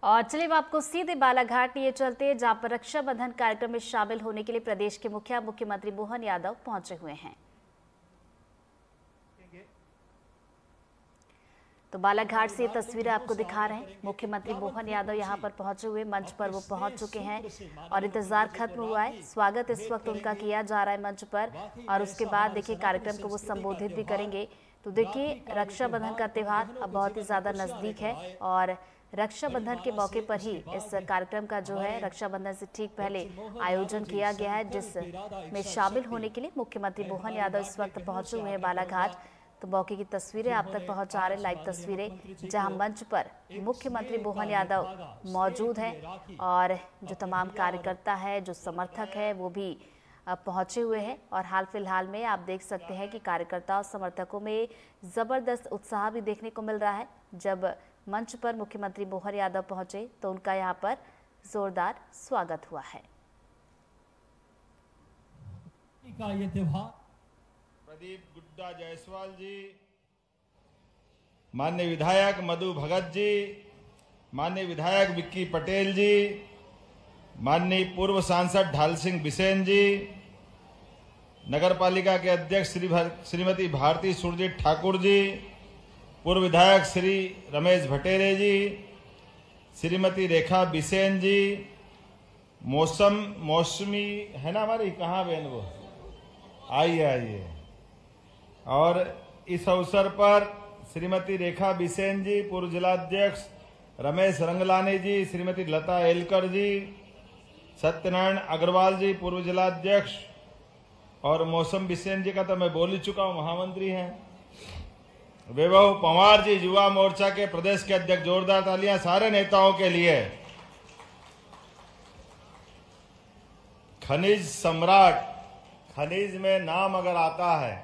और चलिए अब आपको सीधे बालाघाट लिए चलते हैं, जहां पर रक्षाबंधन कार्यक्रम में शामिल होने के लिए प्रदेश के मुख्यमंत्री मोहन यादव पहुंचे हुए हैं। तो बालाघाट से ये तस्वीरें आपको दिखा रहे हैं। मुख्यमंत्री मोहन यादव यहां पर पहुंचे हुए, मंच पर वो पहुंच चुके हैं और इंतजार खत्म हुआ है। स्वागत इस वक्त उनका किया जा रहा है मंच पर, और उसके बाद देखिए कार्यक्रम को वो संबोधित भी करेंगे। तो देखिए रक्षाबंधन का त्यौहार अब बहुत ही ज्यादा नजदीक है और रक्षाबंधन के मौके पर ही इस कार्यक्रम का जो है रक्षाबंधन से ठीक पहले आयोजन किया गया है, जिसमें शामिल होने के लिए मुख्यमंत्री मोहन यादव इस वक्त पहुंचे हुए हैं बालाघाट। तो मौके की तस्वीरें आप तक पहुंचा रहे, लाइव तस्वीरें, जहां मंच पर मुख्यमंत्री मोहन यादव मौजूद हैं और जो तमाम कार्यकर्ता है, जो समर्थक है, वो भी पहुंचे हुए हैं। और हाल फिलहाल में आप देख सकते हैं कि कार्यकर्ताओं समर्थकों में जबरदस्त उत्साह भी देखने को मिल रहा है। जब मंच पर मुख्यमंत्री मोहन यादव पहुंचे तो उनका यहां पर जोरदार स्वागत हुआ है। ये त्योहार प्रदीप गुड्डा जायसवाल जी, माननीय विधायक मधु भगत जी, माननीय विधायक विक्की पटेल जी, माननीय पूर्व सांसद ढाल सिंह बिसेन जी, नगरपालिका के अध्यक्ष श्रीमती भारती सुरजीत ठाकुर जी, पूर्व विधायक श्री रमेश भटेरे जी, श्रीमती रेखा बिसेन जी, मौसमी है ना हमारी, कहाँ बहन वो, आइए। और इस अवसर पर श्रीमती रेखा बिसेन जी, पूर्व जिलाध्यक्ष रमेश रंगलानी जी, श्रीमती लता एलकर जी, सत्यनारायण अग्रवाल जी, पूर्व जिलाध्यक्ष, और मौसम बिसेन जी का तो मैं बोल ही चुका हूं, महामंत्री हैं, वैभव पंवार जी, युवा मोर्चा के प्रदेश के अध्यक्ष। जोरदार तालियां सारे नेताओं के लिए। खनिज सम्राट, खनिज में नाम अगर आता है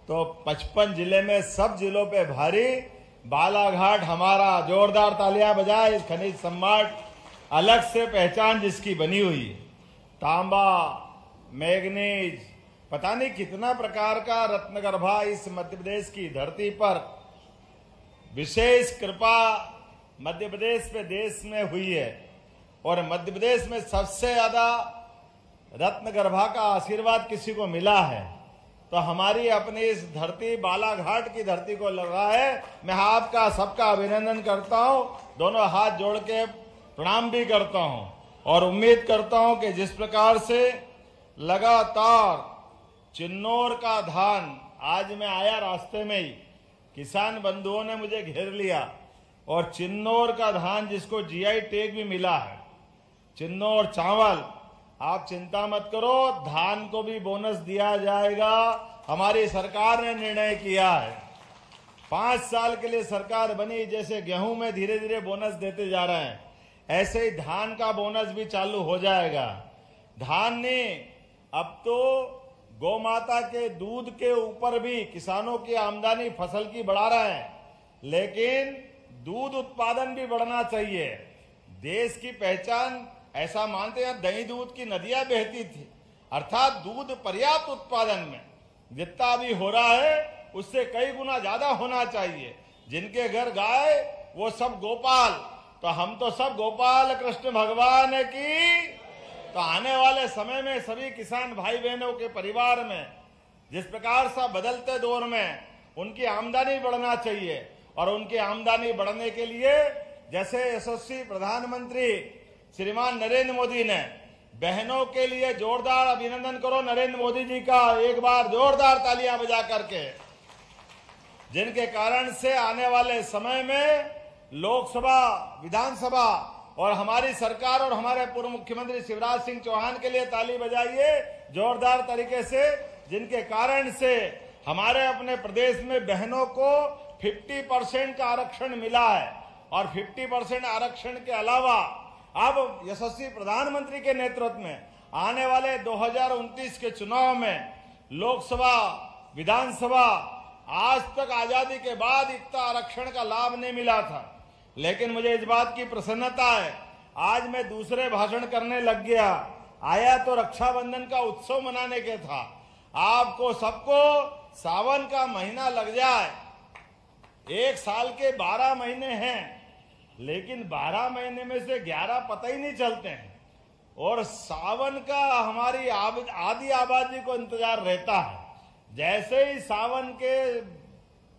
तो 55 जिले में सब जिलों पे भारी, बालाघाट हमारा। जोरदार तालियां बजाए इस खनिज सम्राट, अलग से पहचान जिसकी बनी हुई। तांबा, मैग्नीज, पता नहीं कितना प्रकार का रत्नगर्भा इस मध्य प्रदेश की धरती पर, विशेष कृपा मध्य प्रदेश पे देश में हुई है। और मध्य प्रदेश में सबसे ज्यादा रत्नगर्भा का आशीर्वाद किसी को मिला है तो हमारी अपनी इस धरती बालाघाट की धरती को लगा है। मैं आपका सबका अभिनंदन करता हूं, दोनों हाथ जोड़ के प्रणाम भी करता हूं और उम्मीद करता हूं कि जिस प्रकार से लगातार चिन्नौर का धान, आज मैं आया रास्ते में ही, किसान बंधुओं ने मुझे घेर लिया, और चिन्नौर का धान जिसको जीआई टैग भी मिला है, चिन्नौर चावल, आप चिंता मत करो, धान को भी बोनस दिया जाएगा। हमारी सरकार ने निर्णय किया है, 5 साल के लिए सरकार बनी, जैसे गेहूं में धीरे धीरे बोनस देते जा रहे हैं, ऐसे ही धान का बोनस भी चालू हो जाएगा। धान ने अब तो गौ माता के दूध के ऊपर भी किसानों की आमदनी फसल की बढ़ा रहे हैं, लेकिन दूध उत्पादन भी बढ़ना चाहिए। देश की पहचान ऐसा मानते हैं, दही दूध की नदियां बहती थी, अर्थात दूध पर्याप्त उत्पादन में जितना भी हो रहा है उससे कई गुना ज्यादा होना चाहिए। जिनके घर गाय वो सब गोपाल, तो हम तो सब गोपाल कृष्ण भगवान की। तो आने वाले समय में सभी किसान भाई बहनों के परिवार में जिस प्रकार से बदलते दौर में उनकी आमदनी बढ़ना चाहिए, और उनकी आमदनी बढ़ने के लिए जैसे यशस्वी प्रधानमंत्री श्रीमान नरेंद्र मोदी ने बहनों के लिए जोरदार अभिनंदन करो नरेंद्र मोदी जी का, एक बार जोरदार तालियां बजा करके, जिनके कारण से आने वाले समय में लोकसभा, विधानसभा और हमारी सरकार और हमारे पूर्व मुख्यमंत्री शिवराज सिंह चौहान के लिए ताली बजाइए जोरदार तरीके से, जिनके कारण से हमारे अपने प्रदेश में बहनों को 50% का आरक्षण मिला है। और 50% आरक्षण के अलावा अब यशस्वी प्रधानमंत्री के नेतृत्व में आने वाले 2029 के चुनाव में लोकसभा, विधानसभा, आज तक आजादी के बाद इतना आरक्षण का लाभ नहीं मिला था। लेकिन मुझे इस बात की प्रसन्नता है, आज मैं दूसरे भाषण करने लग गया। आया तो रक्षाबंधन का उत्सव मनाने के था, आपको सबको सावन का महीना लग जाए, 1 साल के 12 महीने हैं, लेकिन 12 महीने में से 11 पता ही नहीं चलते हैं। और सावन का हमारी आधी आबादी को इंतजार रहता है। जैसे ही सावन के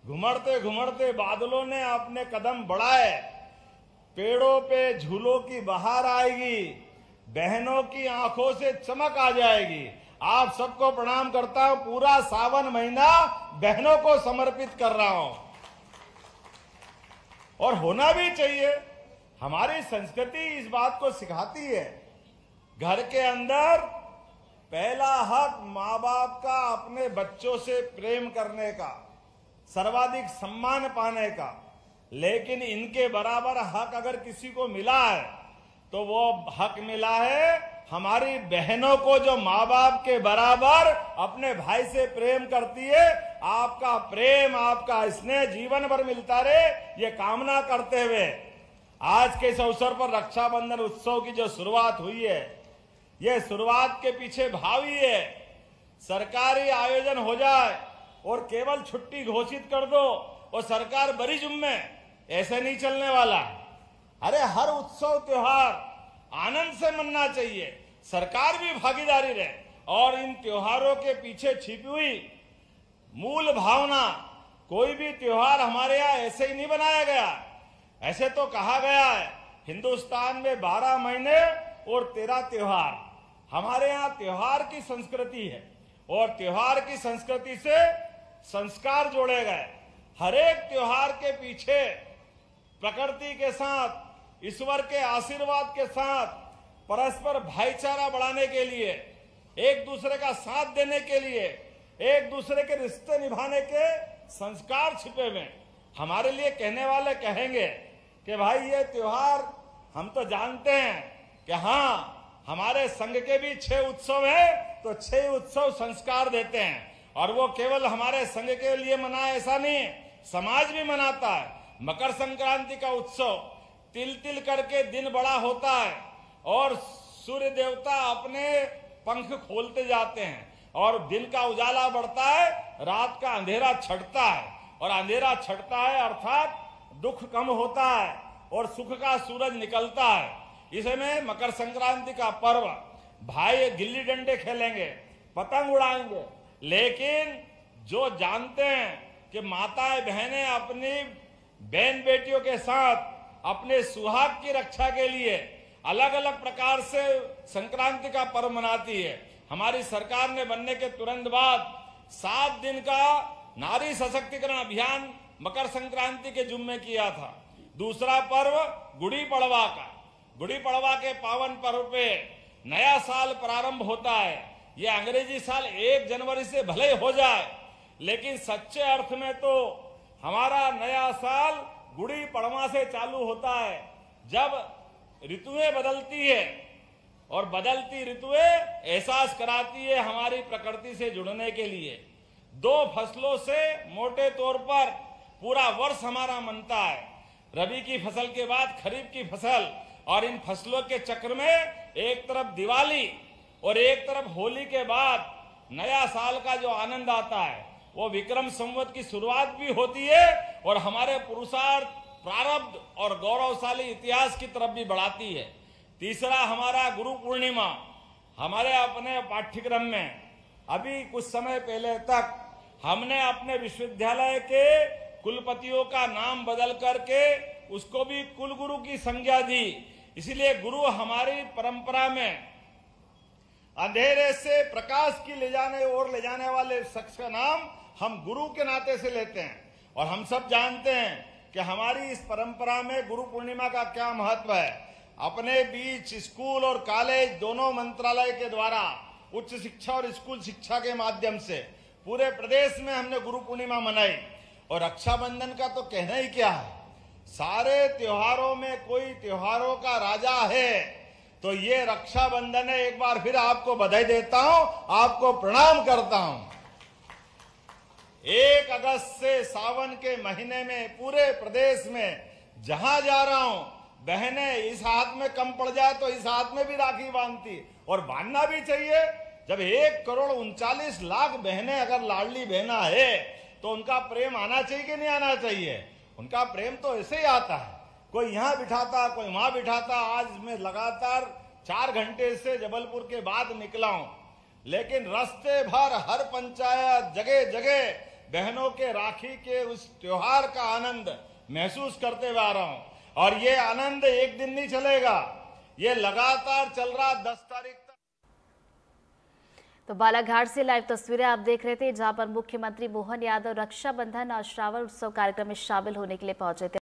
घुमड़ते घुमड़ते बादलों ने अपने कदम बढ़ाए, पेड़ों पे झूलों की बहार आएगी, बहनों की आंखों से चमक आ जाएगी। आप सबको प्रणाम करता हूं। पूरा सावन महीना बहनों को समर्पित कर रहा हूं, और होना भी चाहिए। हमारी संस्कृति इस बात को सिखाती है। घर के अंदर पहला हक माँ बाप का अपने बच्चों से प्रेम करने का, सर्वाधिक सम्मान पाने का। लेकिन इनके बराबर हक अगर किसी को मिला है तो वो हक मिला है हमारी बहनों को, जो माँ बाप के बराबर अपने भाई से प्रेम करती है। आपका प्रेम, आपका स्नेह जीवन भर मिलता रहे, ये कामना करते हुए आज के इस अवसर पर रक्षाबंधन उत्सव की जो शुरुआत हुई है, ये शुरुआत के पीछे भाव ही है। सरकारी आयोजन हो जाए और केवल छुट्टी घोषित कर दो और सरकार बड़ी जुम्मे, ऐसे नहीं चलने वाला। अरे हर उत्सव त्योहार आनंद से मनना चाहिए, सरकार भी भागीदारी रहे। और इन त्योहारों के पीछे छिपी हुई मूल भावना, कोई भी त्योहार हमारे यहाँ ऐसे ही नहीं बनाया गया। ऐसे तो कहा गया है हिंदुस्तान में 12 महीने और 13 त्योहार। हमारे यहाँ त्योहार की संस्कृति है, और त्योहार की संस्कृति से संस्कार जोड़े गए। हर एक त्योहार के पीछे प्रकृति के साथ, ईश्वर के आशीर्वाद के साथ, परस्पर भाईचारा बढ़ाने के लिए, एक दूसरे का साथ देने के लिए, एक दूसरे के रिश्ते निभाने के संस्कार छिपे हुए। हमारे लिए कहने वाले कहेंगे कि भाई ये त्योहार हम तो जानते हैं कि हाँ हमारे संघ के भी 6 उत्सव हैं, तो 6 उत्सव संस्कार देते हैं। और वो केवल हमारे संघ के लिए मनाए ऐसा नहीं, समाज भी मनाता है। मकर संक्रांति का उत्सव तिल तिल करके दिन बड़ा होता है, और सूर्य देवता अपने पंख खोलते जाते हैं, और दिन का उजाला बढ़ता है, रात का अंधेरा छटता है। और अंधेरा छटता है अर्थात दुख कम होता है और सुख का सूरज निकलता है। इसमें मकर संक्रांति का पर्व, भाई गिल्ली डंडे खेलेंगे, पतंग उड़ाएंगे। लेकिन जो जानते हैं कि माताएं बहनें अपनी बहन बेटियों के साथ अपने सुहाग की रक्षा के लिए अलग अलग प्रकार से संक्रांति का पर्व मनाती है। हमारी सरकार ने बनने के तुरंत बाद 7 दिन का नारी सशक्तिकरण अभियान मकर संक्रांति के जुम्मे किया था। दूसरा पर्व गुड़ी पड़वा का, गुड़ी पड़वा के पावन पर्व पे नया साल प्रारंभ होता है। ये अंग्रेजी साल 1 जनवरी से भले हो जाए, लेकिन सच्चे अर्थ में तो हमारा नया साल गुड़ी पड़वा से चालू होता है, जब ऋतुएं बदलती है। और बदलती ऋतुएं एहसास कराती है हमारी प्रकृति से जुड़ने के लिए। 2 फसलों से मोटे तौर पर पूरा वर्ष हमारा मनता है। रबी की फसल के बाद खरीफ की फसल, और इन फसलों के चक्र में एक तरफ दिवाली और एक तरफ होली के बाद नया साल का जो आनंद आता है, वो विक्रम संवत की शुरुआत भी होती है, और हमारे पुरुषार्थ, प्रारब्ध और गौरवशाली इतिहास की तरफ भी बढ़ाती है। तीसरा हमारा गुरु पूर्णिमा। हमारे अपने पाठ्यक्रम में अभी कुछ समय पहले तक हमने अपने विश्वविद्यालय के कुलपतियों का नाम बदल करके उसको भी कुलगुरु की संज्ञा दी। इसलिए गुरु हमारी परंपरा में अंधेरे से प्रकाश की ले जाने वाले शख्स का नाम हम गुरु के नाते से लेते हैं। और हम सब जानते हैं कि हमारी इस परंपरा में गुरु पूर्णिमा का क्या महत्व है। अपने बीच स्कूल और कॉलेज दोनों मंत्रालय के द्वारा उच्च शिक्षा और स्कूल शिक्षा के माध्यम से पूरे प्रदेश में हमने गुरु पूर्णिमा मनाई। और रक्षाबंधन का तो कहना ही क्या है, सारे त्योहारों में कोई त्योहारों का राजा है तो ये रक्षाबंधन है। एक बार फिर आपको बधाई देता हूं, आपको प्रणाम करता हूं। 1 अगस्त से सावन के महीने में पूरे प्रदेश में जहां जा रहा हूं, बहनें इस हाथ में कम पड़ जाए तो इस हाथ में भी राखी बांधती, और बांधना भी चाहिए। जब 1,39,00,000 बहनें अगर लाडली बहना है तो उनका प्रेम आना चाहिए कि नहीं आना चाहिए। उनका प्रेम तो ऐसे ही आता है। कोई यहाँ बिठाता, कोई वहां बिठाता। आज मैं लगातार 4 घंटे से जबलपुर के बाद निकला हूं, लेकिन रास्ते भर हर पंचायत जगह जगह बहनों के राखी के उस त्योहार का आनंद महसूस करते हुए आ रहा हूं। और ये आनंद एक दिन नहीं चलेगा, ये लगातार चल रहा 10 तारीख तक। तो बालाघाट से लाइव तस्वीरें आप देख रहे थे, जहां पर मुख्यमंत्री मोहन यादव रक्षाबंधन और श्रावण उत्सव कार्यक्रम में शामिल होने के लिए पहुंचे थे।